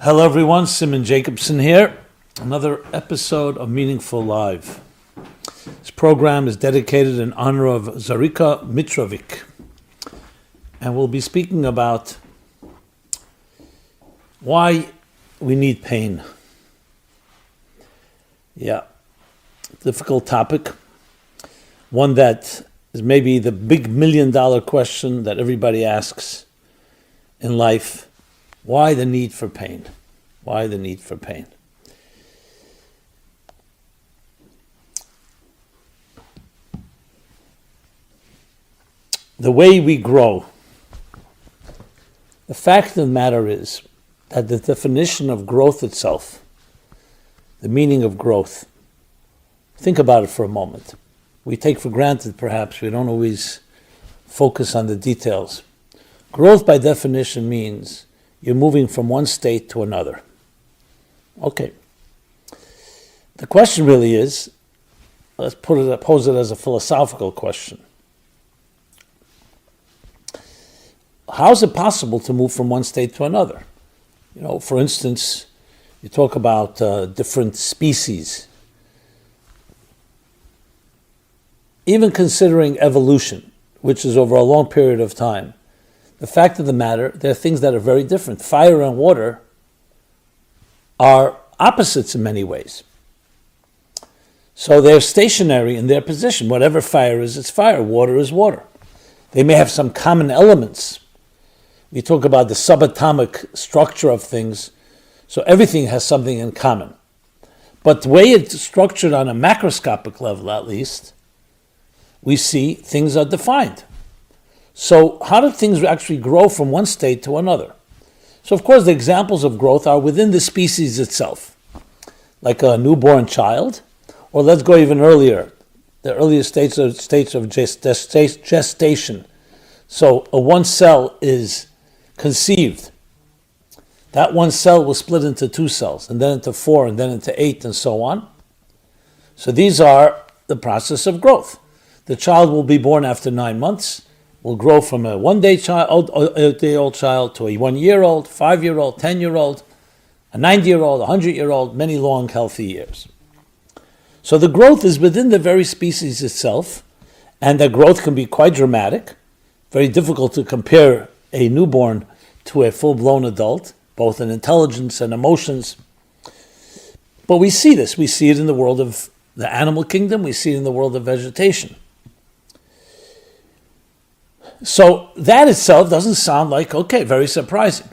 Hello everyone, Simon Jacobson here. Another episode of Meaningful Live. This program is dedicated in honor of Zarika Mitrovic. And we'll be speaking about why we need pain. Yeah, difficult topic. One that is maybe the big $1 million question that everybody asks in life. Why the need for pain? Why the need for pain? The way we grow. The fact of the matter is that the definition of growth itself, the meaning of growth, think about it for a moment. We take for granted, perhaps, we don't always focus on the details. Growth by definition means you're moving from one state to another. Okay. The question really is, let's pose it as a philosophical question. How is it possible to move from one state to another? For instance, you talk about different species. Even considering evolution, which is over a long period of time, the fact of the matter, there are things that are very different. Fire and water are opposites in many ways. So they're stationary in their position. Whatever fire is, it's fire. Water is water. They may have some common elements. We talk about the subatomic structure of things, so everything has something in common. But the way it's structured on a macroscopic level, at least, we see things are defined. So how do things actually grow from one state to another? So of course the examples of growth are within the species itself, like a newborn child, or let's go even earlier, the earliest states of gestation. So one cell is conceived. That one cell will split into 2 cells, and then into 4, and then into 8, and so on. So these are the process of growth. The child will be born after 9 months, will grow from a 1-day-old child to a 1-year-old, 5-year-old, 10-year-old, a 90-year-old, a 100-year-old, many long, healthy years. So the growth is within the very species itself, and that growth can be quite dramatic, very difficult to compare a newborn to a full-blown adult, both in intelligence and emotions. But we see this. We see it in the world of the animal kingdom. We see it in the world of vegetation. So that itself doesn't sound like, very surprising.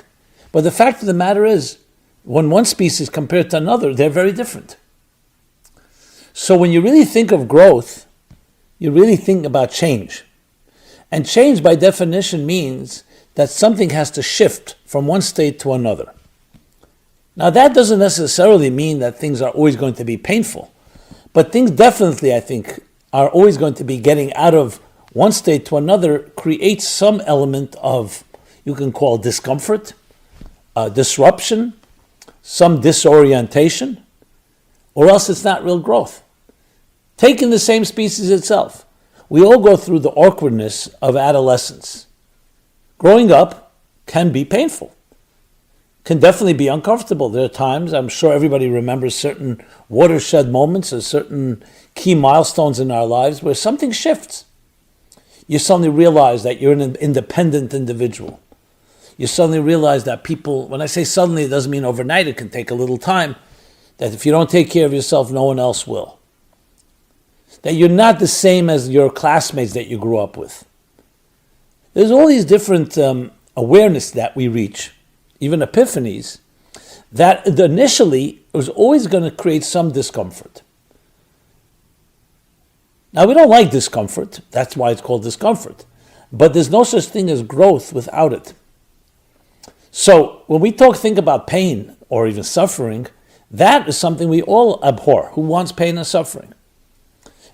But the fact of the matter is, when one species compared to another, they're very different. So when you really think of growth, you really think about change. And change by definition means that something has to shift from one state to another. Now that doesn't necessarily mean that things are always going to be painful, but things definitely, I think, are always going to be getting out of one state to another creates some element of, you can call discomfort, disruption, some disorientation, or else it's not real growth. Taking the same species itself, we all go through the awkwardness of adolescence. Growing up can be painful, can definitely be uncomfortable. There are times, I'm sure everybody remembers certain watershed moments or certain key milestones in our lives where something shifts. You suddenly realize that you're an independent individual. You suddenly realize that people, when I say suddenly, it doesn't mean overnight, it can take a little time, that if you don't take care of yourself, no one else will. That you're not the same as your classmates that you grew up with. There's all these different awareness that we reach, even epiphanies, that initially was always going to create some discomfort. Now, we don't like discomfort. That's why it's called discomfort. But there's no such thing as growth without it. So when we think about pain or even suffering, that is something we all abhor. Who wants pain and suffering?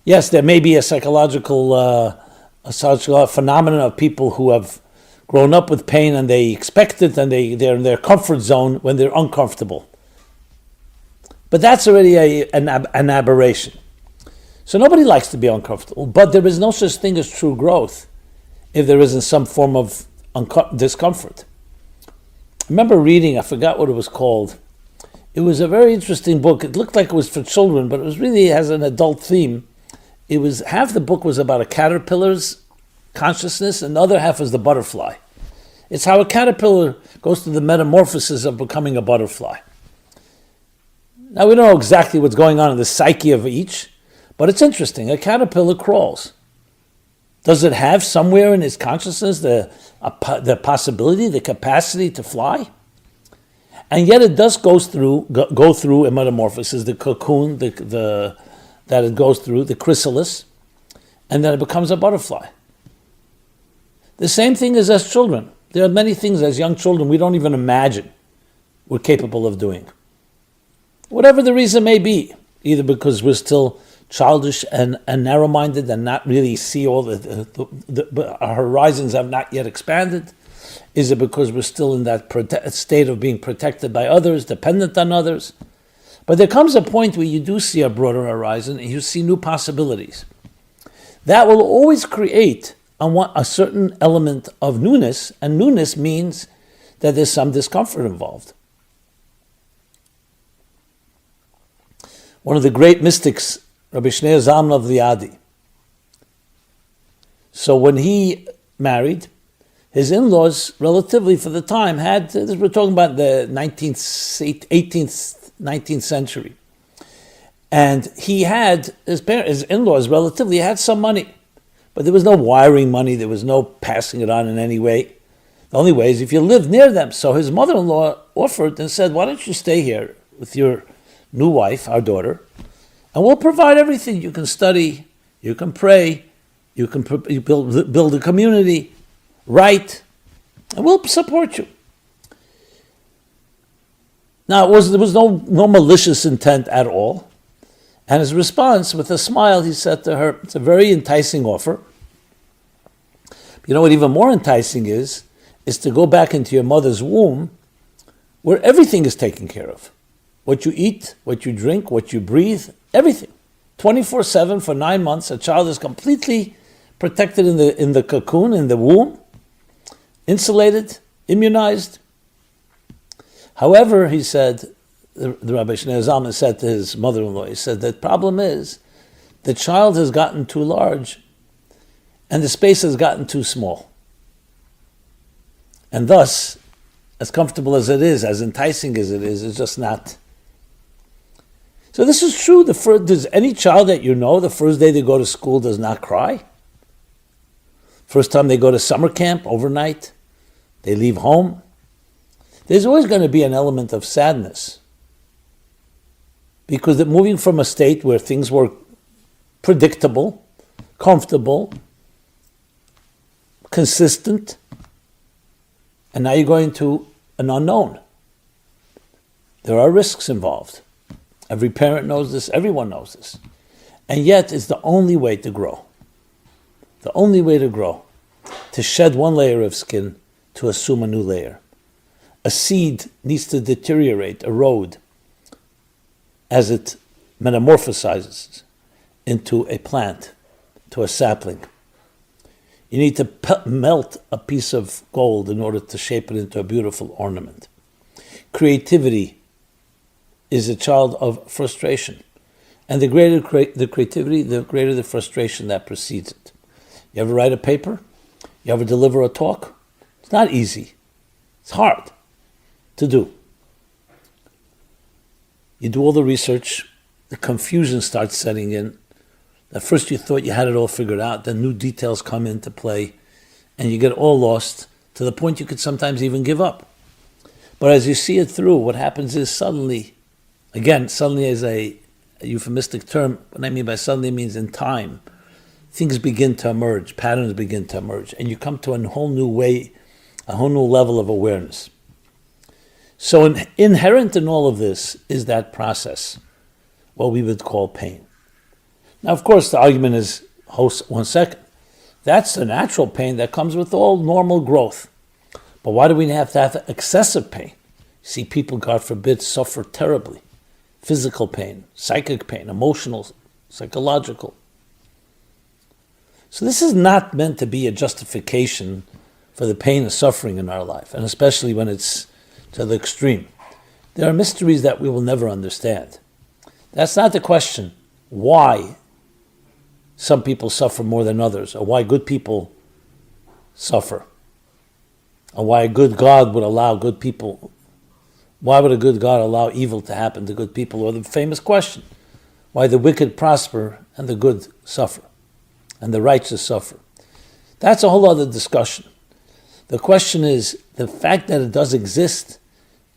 Yes, there may be a psychological phenomenon of people who have grown up with pain and they expect it and they're in their comfort zone when they're uncomfortable. But that's already an aberration. So nobody likes to be uncomfortable, but there is no such thing as true growth if there isn't some form of discomfort. remember reading, I forgot what it was called. It was a very interesting book. It looked like it was for children, but it was really has an adult theme. It was half the book was about a caterpillar's consciousness, and the other half was the butterfly. It's how a caterpillar goes through the metamorphosis of becoming a butterfly. Now we don't know exactly what's going on in the psyche of each, but it's interesting. A caterpillar crawls. Does it have somewhere in its consciousness the possibility, the capacity to fly? And yet it does go through a metamorphosis, the cocoon, that it goes through, the chrysalis, and then it becomes a butterfly. The same thing is as children. There are many things as young children we don't even imagine we're capable of doing. Whatever the reason may be, either because we're still childish and narrow-minded and not really see all our horizons have not yet expanded. Is it because we're still in that state of being protected by others, dependent on others? But there comes a point where you do see a broader horizon and you see new possibilities. That will always create a certain element of newness, and newness means that there's some discomfort involved. One of the great mystics, Rabbi Shneur Zalman of Liadi. So when he married, his in-laws, relatively for the time, we're talking about the 18th, 19th century. And he had, his in-laws relatively had some money. But there was no wiring money, there was no passing it on in any way. The only way is if you lived near them. So his mother-in-law offered and said, why don't you stay here with your new wife, our daughter, and we'll provide everything. You can study, you can pray, you can build a community, write, and we'll support you. Now, there was no malicious intent at all. And his response, with a smile, he said to her, it's a very enticing offer. You know what even more enticing is to go back into your mother's womb where everything is taken care of. What you eat, what you drink, what you breathe, everything. 24/7 for 9 months, a child is completely protected in the cocoon, in the womb, insulated, immunized. However, he said, the Rabbi Shneur Zalman said to his mother-in-law, he said, the problem is the child has gotten too large and the space has gotten too small. And thus, as comfortable as it is, as enticing as it is, it's just not. So this is true. Does any child that you know, the first day they go to school does not cry? First time they go to summer camp, overnight, they leave home. There's always going to be an element of sadness. Because moving from a state where things were predictable, comfortable, consistent, and now you're going to an unknown. There are risks involved. Every parent knows this, everyone knows this. And yet it's the only way to grow. The only way to grow. To shed one layer of skin to assume a new layer. A seed needs to deteriorate, erode, as it metamorphosizes into a plant, to a sapling. You need to melt a piece of gold in order to shape it into a beautiful ornament. Creativity is a child of frustration. And the greater the creativity, the greater the frustration that precedes it. You ever write a paper? You ever deliver a talk? It's not easy. It's hard to do. You do all the research, the confusion starts setting in. At first you thought you had it all figured out, then new details come into play, and you get all lost to the point you could sometimes even give up. But as you see it through, what happens is suddenly is a euphemistic term. What I mean by suddenly means in time. Things begin to emerge, patterns begin to emerge, and you come to a whole new way, a whole new level of awareness. So inherent in all of this is that process, what we would call pain. Now, of course, the argument is, host, 1 second. That's the natural pain that comes with all normal growth. But why do we have to have excessive pain? You see people, God forbid, suffer terribly. Physical pain, psychic pain, emotional, psychological. So this is not meant to be a justification for the pain and suffering in our life, and especially when it's to the extreme. There are mysteries that we will never understand. That's not the question. Why some people suffer more than others, or why good people suffer, or why a good God would allow good people. Why would a good God allow evil to happen to good people? Or the famous question, why the wicked prosper and the good suffer, and the righteous suffer. That's a whole other discussion. The question is, the fact that it does exist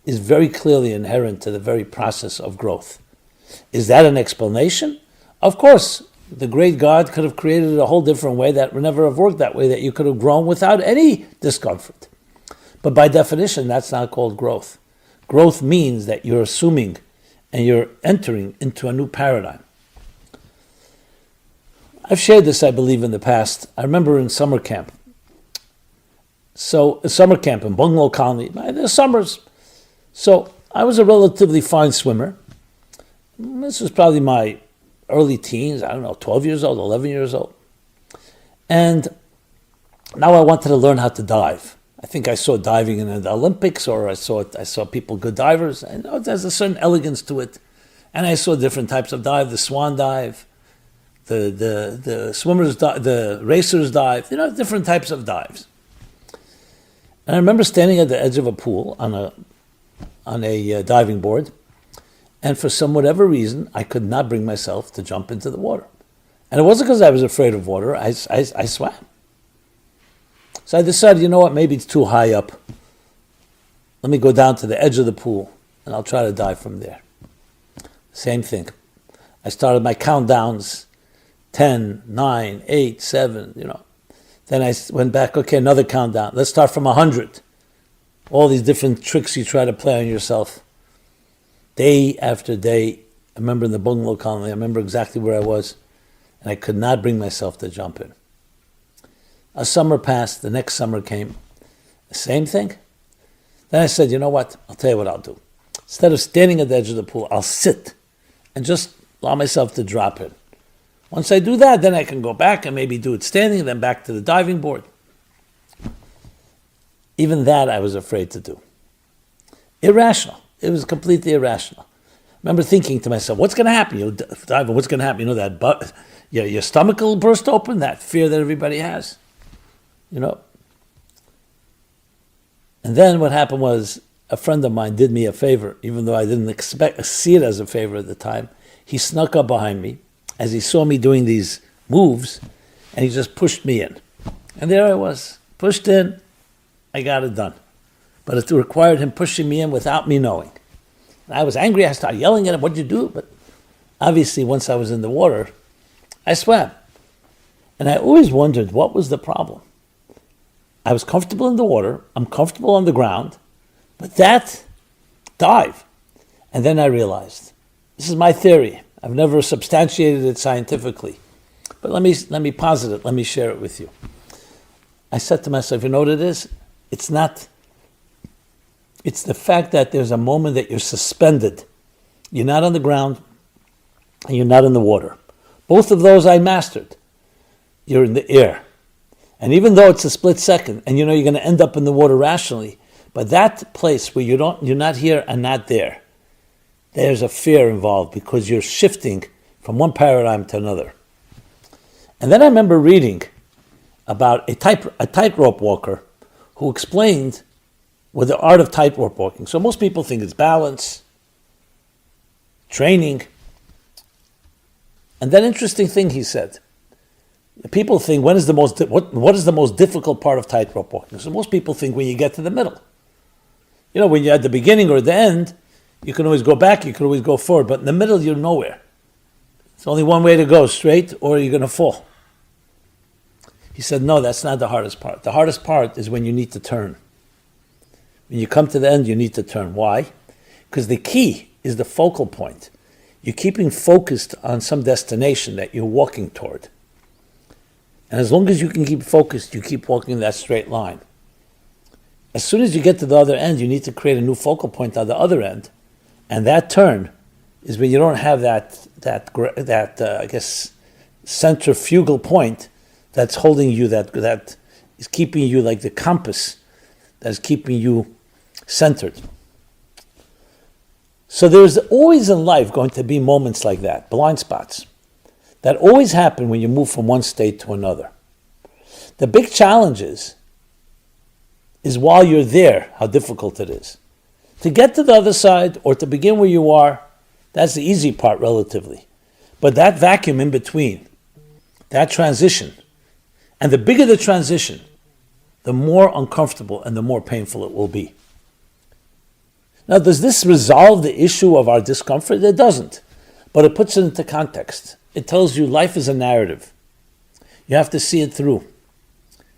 is very clearly inherent to the very process of growth. Is that an explanation? Of course, the great God could have created it a whole different way that would never have worked that way, that you could have grown without any discomfort. But by definition, that's not called growth. Growth means that you're assuming and you're entering into a new paradigm. I've shared this, I believe, in the past. I remember in summer camp. So, a summer camp in Bungalow Colony, the summers. So, I was a relatively fine swimmer. This was probably my early teens, 12 years old, 11 years old. And now I wanted to learn how to dive. I think I saw diving in the Olympics, or I saw people, good divers, and there's a certain elegance to it. And I saw different types of dive, the swan dive, the swimmers, the racers dive, different types of dives. And I remember standing at the edge of a pool on a diving board, and for whatever reason, I could not bring myself to jump into the water. And it wasn't because I was afraid of water. I swam. So I decided, maybe it's too high up. Let me go down to the edge of the pool, and I'll try to dive from there. Same thing. I started my countdowns, 10, 9, 8, 7, Then I went back, okay, another countdown. Let's start from 100. All these different tricks you try to play on yourself. Day after day, I remember in the Bungalow Colony, I remember exactly where I was, and I could not bring myself to jump in. A summer passed, the next summer came, the same thing. Then I said, you know what, I'll tell you what I'll do. Instead of standing at the edge of the pool, I'll sit and just allow myself to drop in. Once I do that, then I can go back and maybe do it standing, then back to the diving board. Even that I was afraid to do. Irrational. It was completely irrational. I remember thinking to myself, what's going to happen? You'll dive, what's going to happen? Your stomach will burst open, that fear that everybody has. And then what happened was, a friend of mine did me a favor, even though I didn't see it as a favor at the time. He snuck up behind me as he saw me doing these moves, and he just pushed me in. And there I was, pushed in, I got it done. But it required him pushing me in without me knowing. And I was angry, I started yelling at him, what'd you do? But obviously once I was in the water, I swam. And I always wondered, what was the problem? I was comfortable in the water, I'm comfortable on the ground, but that dive. And then I realized, this is my theory. I've never substantiated it scientifically. But let me posit it, let me share it with you. I said to myself, you know what it is? It's the fact that there's a moment that you're suspended. You're not on the ground, and you're not in the water. Both of those I mastered. You're in the air. And even though it's a split second, and you're going to end up in the water rationally, but that place where you're not here and not there, there's a fear involved because you're shifting from one paradigm to another. And then I remember reading about a tightrope walker who explained with the art of tightrope walking. So most people think it's balance, training. And that interesting thing he said, people think, what is the most difficult part of tightrope walking? So most people think when you get to the middle. When you're at the beginning or the end, you can always go back, you can always go forward, but in the middle, you're nowhere. It's only one way to go, straight, or you're going to fall. He said, no, that's not the hardest part. The hardest part is when you need to turn. When you come to the end, you need to turn. Why? Because the key is the focal point. You're keeping focused on some destination that you're walking toward. And as long as you can keep focused, you keep walking that straight line. As soon as you get to the other end, you need to create a new focal point on the other end. And that turn is when you don't have that centrifugal point that's holding you, that is keeping you like the compass, that's keeping you centered. So there's always in life going to be moments like that, blind spots, that always happen when you move from one state to another. The big challenge is while you're there, how difficult it is. To get to the other side or to begin where you are, that's the easy part relatively. But that vacuum in between, that transition, and the bigger the transition, the more uncomfortable and the more painful it will be. Now, does this resolve the issue of our discomfort? It doesn't, but it puts it into context. It tells you life is a narrative. You have to see it through.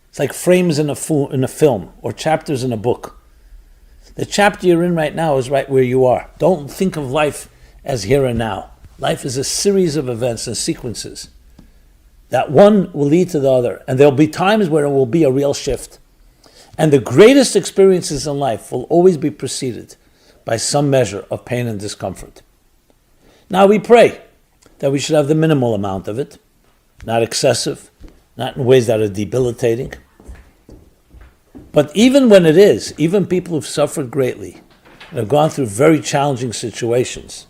It's like frames in a film or chapters in a book. The chapter you're in right now is right where you are. Don't think of life as here and now. Life is a series of events and sequences. That one will lead to the other, and there'll be times where it will be a real shift. And the greatest experiences in life will always be preceded by some measure of pain and discomfort. Now we pray that we should have the minimal amount of it, not excessive, not in ways that are debilitating. But even when it is, even people who've suffered greatly and have gone through very challenging situations,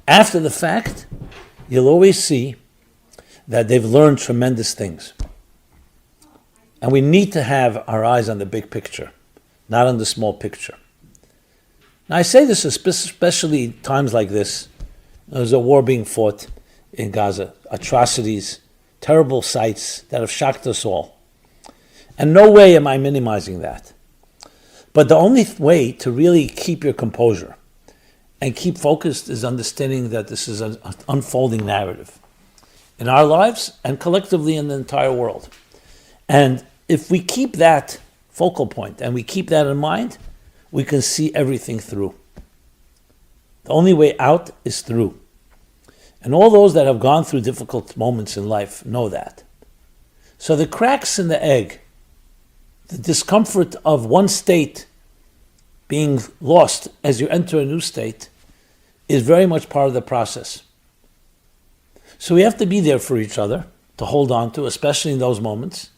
after the fact, you'll always see that they've learned tremendous things. And we need to have our eyes on the big picture, not on the small picture. Now I say this especially times like this. There's a war being fought in Gaza, atrocities, terrible sights that have shocked us all. And no way am I minimizing that. But the only way to really keep your composure and keep focused is understanding that this is an unfolding narrative in our lives and collectively in the entire world. And if we keep that focal point and we keep that in mind, we can see everything through. The only way out is through. And all those that have gone through difficult moments in life know that. So the cracks in the egg, the discomfort of one state being lost as you enter a new state, is very much part of the process. So we have to be there for each other, to hold on to, especially in those moments.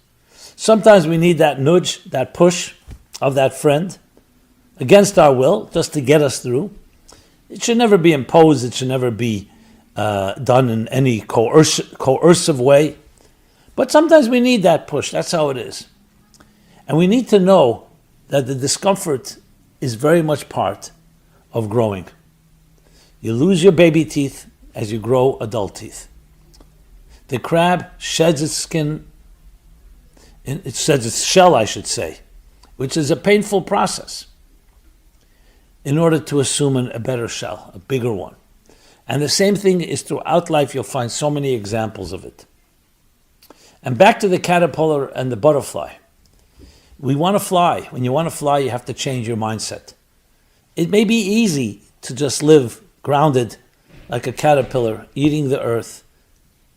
Sometimes we need that nudge, that push of that friend, against our will, just to get us through. It should never be imposed, it should never be done in any coercive way. But sometimes we need that push, that's how it is. And we need to know that the discomfort is very much part of growing. You lose your baby teeth as you grow adult teeth. The crab sheds its skin, it sheds its shell, I should say, which is a painful process, in order to assume a better shell, a bigger one. And the same thing is throughout life. You'll find so many examples of it. And back to the caterpillar and the butterfly. We want to fly. When you want to fly, you have to change your mindset. It may be easy to just live grounded like a caterpillar, eating the earth,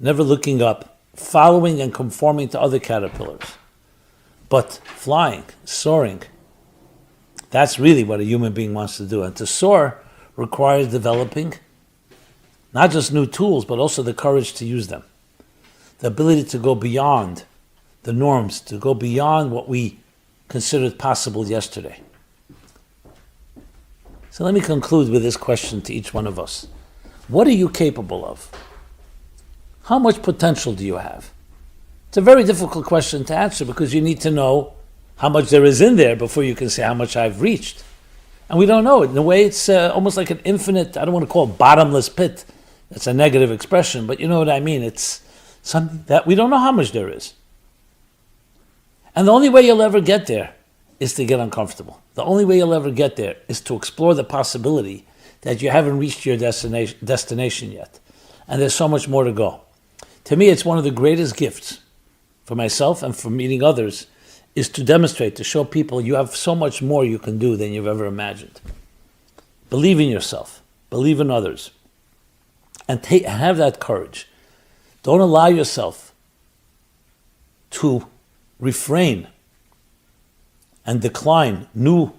never looking up, following and conforming to other caterpillars. But flying, soaring, that's really what a human being wants to do. And to soar requires developing not just new tools, but also the courage to use them. The ability to go beyond the norms, to go beyond what we considered possible yesterday. So let me conclude with this question to each one of us. What are you capable of? How much potential do you have? It's a very difficult question to answer because you need to know how much there is in there before you can say how much I've reached. And we don't know it. In a way, it's almost like an infinite, I don't want to call it bottomless pit. That's a negative expression, but you know what I mean. It's something that we don't know how much there is. And the only way you'll ever get there is to get uncomfortable. The only way you'll ever get there is to explore the possibility that you haven't reached your destination yet. And there's so much more to go. To me, it's one of the greatest gifts for myself and for meeting others is to demonstrate, to show people you have so much more you can do than you've ever imagined. Believe in yourself. Believe in others. And have that courage. Don't allow yourself to refrain and decline new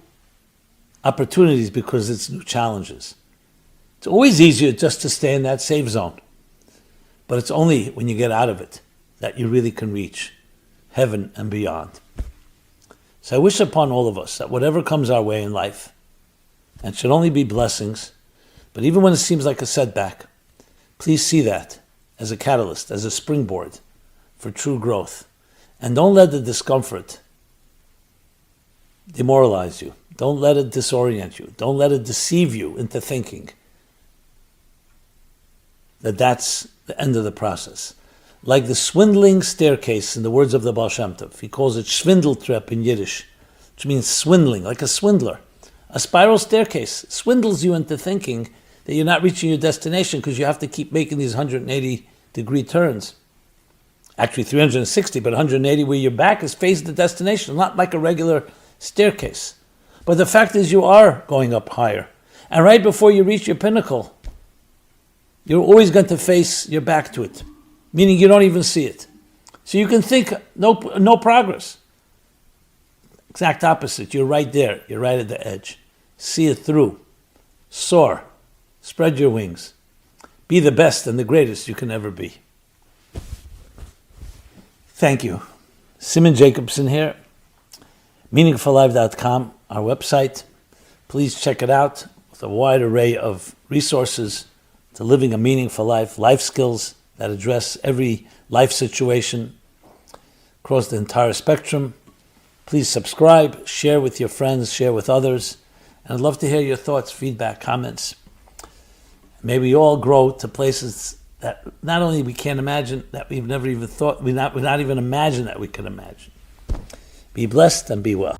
opportunities because it's new challenges. It's always easier just to stay in that safe zone. But it's only when you get out of it that you really can reach heaven and beyond. So I wish upon all of us that whatever comes our way in life, and should only be blessings, But even when it seems like a setback, please see that as a catalyst, as a springboard for true growth. And don't let the discomfort demoralize you. Don't let it disorient you. Don't let it deceive you into thinking that that's the end of the process. Like the swindling staircase in the words of the Baal Shem Tov. He calls it Schwindeltreppe in Yiddish, which means swindling, like a swindler. A spiral staircase swindles you into thinking that you're not reaching your destination because you have to keep making these 180-degree turns. Actually 360, but 180 where your back is facing the destination, not like a regular staircase. But the fact is you are going up higher. And right before you reach your pinnacle, you're always going to face your back to it, meaning you don't even see it. So you can think no progress. Exact opposite. You're right there. You're right at the edge. See it through. Soar. Spread your wings. Be the best and the greatest you can ever be. Thank you. Simon Jacobson here. MeaningfulLife.com, our website. Please check it out with a wide array of resources to living a meaningful life, life skills that address every life situation across the entire spectrum. Please subscribe, share with your friends, share with others. And I'd love to hear your thoughts, feedback, comments. May we all grow to places that not only we can't imagine, that we've never even thought, we not even imagined that we could imagine. Be blessed and be well.